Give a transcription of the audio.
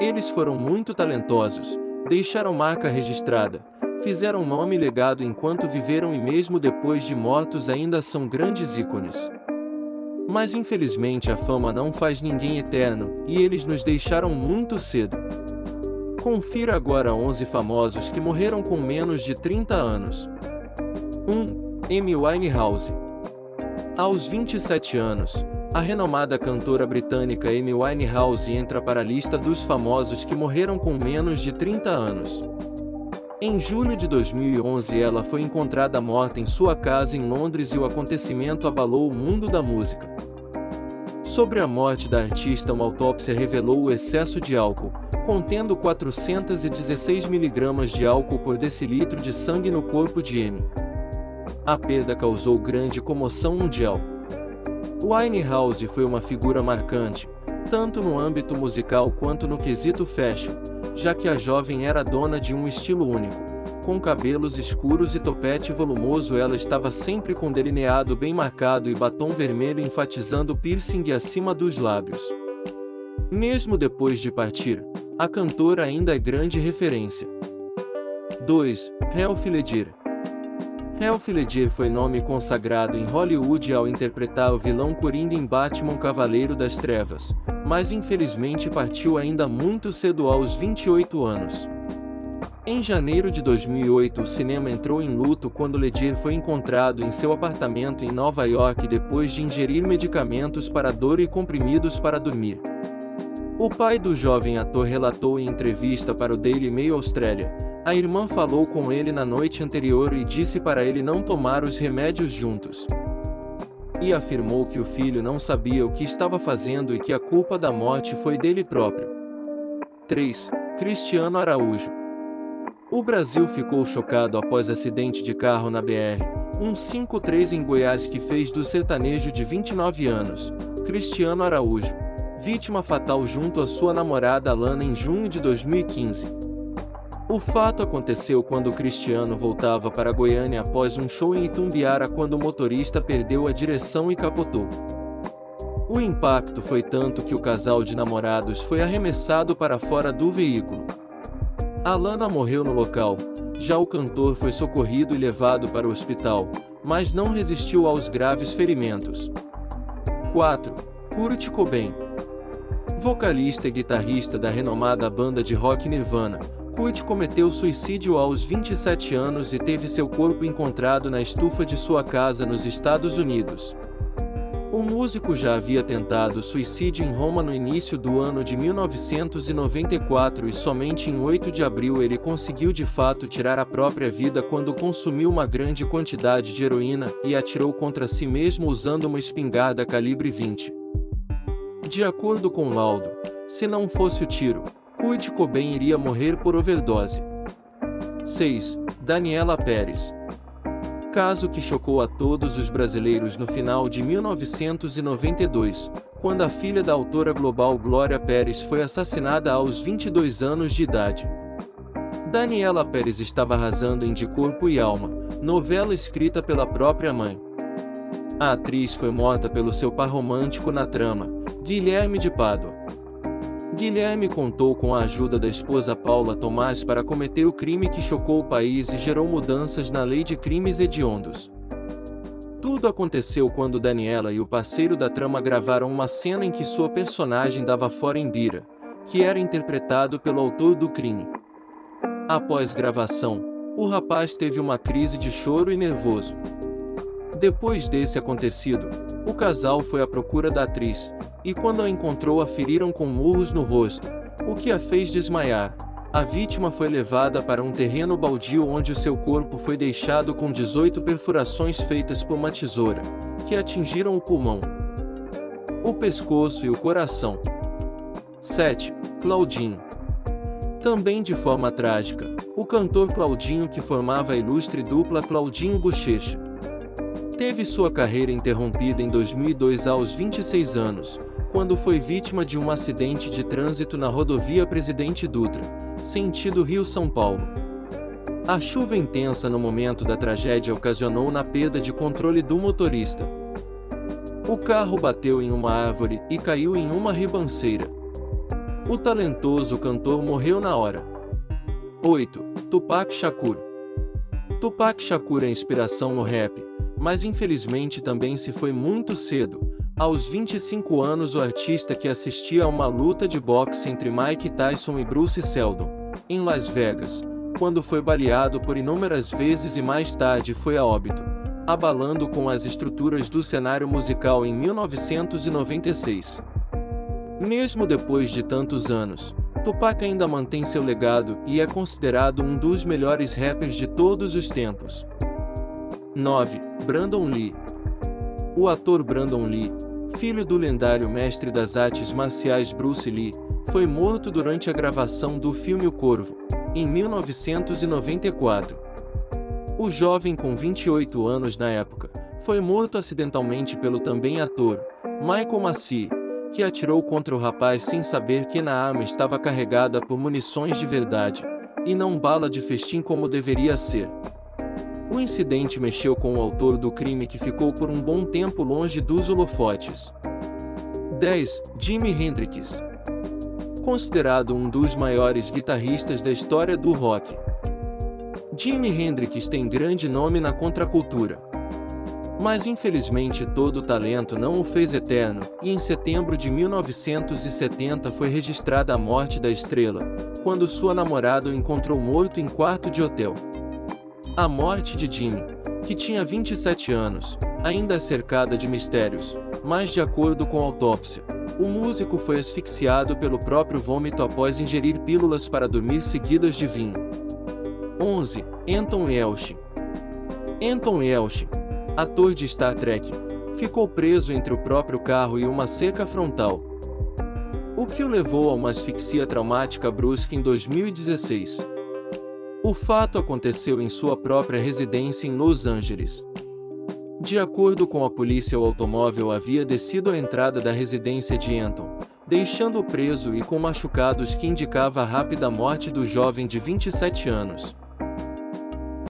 Eles foram muito talentosos, deixaram marca registrada, fizeram nome e legado enquanto viveram e mesmo depois de mortos ainda são grandes ícones. Mas infelizmente a fama não faz ninguém eterno, e eles nos deixaram muito cedo. Confira agora 11 famosos que morreram com menos de 30 anos. 1. Amy Winehouse. Aos 27 anos, a renomada cantora britânica Amy Winehouse entra para a lista dos famosos que morreram com menos de 30 anos. Em julho de 2011 ela foi encontrada morta em sua casa em Londres e o acontecimento abalou o mundo da música. Sobre a morte da artista, uma autópsia revelou o excesso de álcool, contendo 416 mg de álcool por decilitro de sangue no corpo de Amy. A perda causou grande comoção mundial. Winehouse foi uma figura marcante, tanto no âmbito musical quanto no quesito fashion, já que a jovem era dona de um estilo único. Com cabelos escuros e topete volumoso, ela estava sempre com delineado bem marcado e batom vermelho enfatizando o piercing acima dos lábios. Mesmo depois de partir, a cantora ainda é grande referência. 2. Heath Ledger. Heath Ledger foi nome consagrado em Hollywood ao interpretar o vilão Coringa em Batman Cavaleiro das Trevas, mas infelizmente partiu ainda muito cedo aos 28 anos. Em janeiro de 2008 o cinema entrou em luto quando Ledger foi encontrado em seu apartamento em Nova York depois de ingerir medicamentos para dor e comprimidos para dormir. O pai do jovem ator relatou em entrevista para o Daily Mail Austrália: a irmã falou com ele na noite anterior e disse para ele não tomar os remédios juntos. E afirmou que o filho não sabia o que estava fazendo e que a culpa da morte foi dele próprio. 3. Cristiano Araújo. O Brasil ficou chocado após acidente de carro na BR-153 em Goiás que fez do sertanejo de 29 anos, Cristiano Araújo, vítima fatal junto à sua namorada Alana em junho de 2015. O fato aconteceu quando Cristiano voltava para Goiânia após um show em Itumbiara quando o motorista perdeu a direção e capotou. O impacto foi tanto que o casal de namorados foi arremessado para fora do veículo. Alana morreu no local, já o cantor foi socorrido e levado para o hospital, mas não resistiu aos graves ferimentos. 4. Kurt Cobain. Vocalista e guitarrista da renomada banda de rock Nirvana, Kurt cometeu suicídio aos 27 anos e teve seu corpo encontrado na estufa de sua casa nos Estados Unidos. O músico já havia tentado suicídio em Roma no início do ano de 1994 e somente em 8 de abril ele conseguiu de fato tirar a própria vida quando consumiu uma grande quantidade de heroína e atirou contra si mesmo usando uma espingarda calibre 20. De acordo com o laudo, se não fosse o tiro, Kurt Cobain iria morrer por overdose. 6. Daniela Pérez. Caso que chocou a todos os brasileiros no final de 1992, quando a filha da autora global Glória Pérez foi assassinada aos 22 anos de idade. Daniela Pérez estava arrasando em De Corpo e Alma, novela escrita pela própria mãe. A atriz foi morta pelo seu par romântico na trama, Guilherme de Pádua. Guilherme contou com a ajuda da esposa Paula Tomás para cometer o crime que chocou o país e gerou mudanças na lei de crimes hediondos. Tudo aconteceu quando Daniela e o parceiro da trama gravaram uma cena em que sua personagem dava fora em Bira, que era interpretado pelo autor do crime. Após gravação, o rapaz teve uma crise de choro e nervoso. Depois desse acontecido, o casal foi à procura da atriz, e quando a encontrou a feriram com murros no rosto, o que a fez desmaiar. A vítima foi levada para um terreno baldio onde o seu corpo foi deixado com 18 perfurações feitas por uma tesoura, que atingiram o pulmão, o pescoço e o coração. 7. Claudinho. Também de forma trágica, o cantor Claudinho, que formava a ilustre dupla Claudinho Bochecha, teve sua carreira interrompida em 2002 aos 26 anos, quando foi vítima de um acidente de trânsito na rodovia Presidente Dutra, sentido Rio-São Paulo. A chuva intensa no momento da tragédia ocasionou na perda de controle do motorista. O carro bateu em uma árvore e caiu em uma ribanceira. O talentoso cantor morreu na hora. 8. Tupac Shakur. Tupac Shakur é inspiração no rap, mas infelizmente também se foi muito cedo. Aos 25 anos, o artista que assistia a uma luta de boxe entre Mike Tyson e Bruce Seldon, em Las Vegas, quando foi baleado por inúmeras vezes e mais tarde foi a óbito, abalando com as estruturas do cenário musical em 1996. Mesmo depois de tantos anos, Tupac ainda mantém seu legado e é considerado um dos melhores rappers de todos os tempos. 9. Brandon Lee. O ator Brandon Lee, filho do lendário mestre das artes marciais Bruce Lee, foi morto durante a gravação do filme O Corvo, em 1994. O jovem, com 28 anos na época, foi morto acidentalmente pelo também ator Michael Massey, que atirou contra o rapaz sem saber que na arma estava carregada por munições de verdade, e não bala de festim como deveria ser. O incidente mexeu com o autor do crime, que ficou por um bom tempo longe dos holofotes. 10. Jimi Hendrix. Considerado um dos maiores guitarristas da história do rock, Jimi Hendrix tem grande nome na contracultura. Mas infelizmente todo o talento não o fez eterno, e em setembro de 1970 foi registrada a morte da estrela, quando sua namorada o encontrou morto em quarto de hotel. A morte de Jimi, que tinha 27 anos, ainda é cercada de mistérios, mas de acordo com a autópsia, o músico foi asfixiado pelo próprio vômito após ingerir pílulas para dormir seguidas de vinho. 11. Anton Yelchin. Anton Yelchin, ator de Star Trek, ficou preso entre o próprio carro e uma cerca frontal, o que o levou a uma asfixia traumática brusca em 2016. O fato aconteceu em sua própria residência em Los Angeles. De acordo com a polícia, o automóvel havia descido à entrada da residência de Anton, deixando-o preso e com machucados, que indicava a rápida morte do jovem de 27 anos.